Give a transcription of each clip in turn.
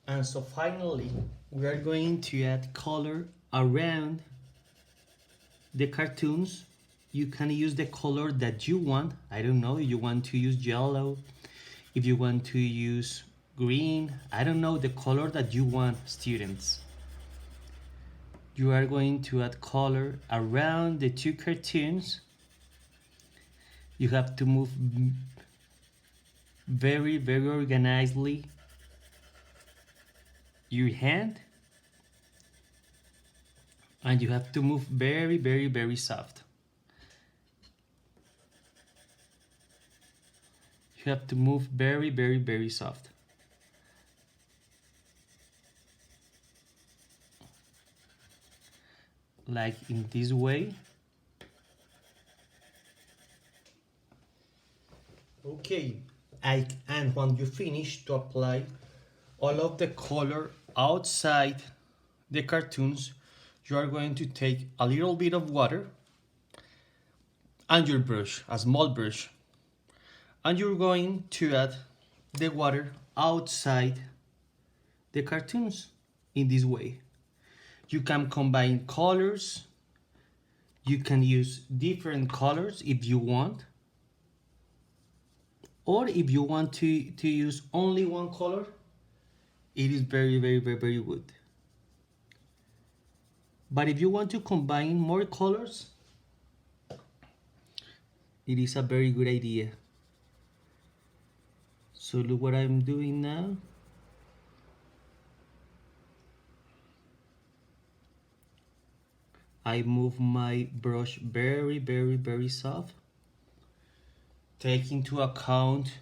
And so finally, we are going to add color around the cartoons. You can use the color that you want. I don't know, you want to use yellow, if you want to use green, I don't know, the color that you want, students. You are going to add color around the two cartoons. You have to move very organizedly your hand, and you have to move very soft. You have to move very soft. Like in this way. Okay, and when you finish to apply all of the color outside the cartoons, you are going to take a little bit of water and your brush, a small brush, and you're going to add the water outside the cartoons in this way. You can combine colors, you can use different colors if you want, or if you want to use only one color, it is very good. But if you want to combine more colors, it is a very good idea. So look what I'm doing now. I move my brush very soft. Take into account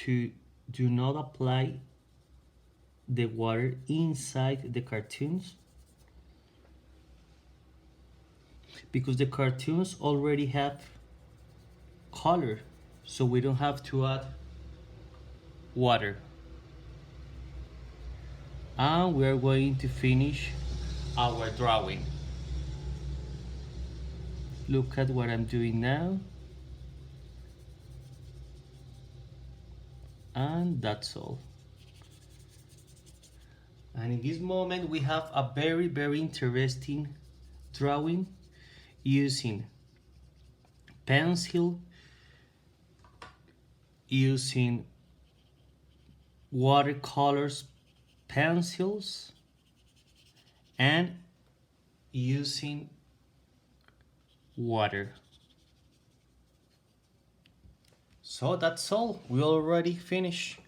to do not apply the water inside the cartoons, because the cartoons already have color, so we don't have to add water. And we are going to finish our drawing. Look at what I'm doing now. And that's all. And in this moment we have a very interesting drawing using pencil, using watercolors pencils, and using water. So that's all, we already finished.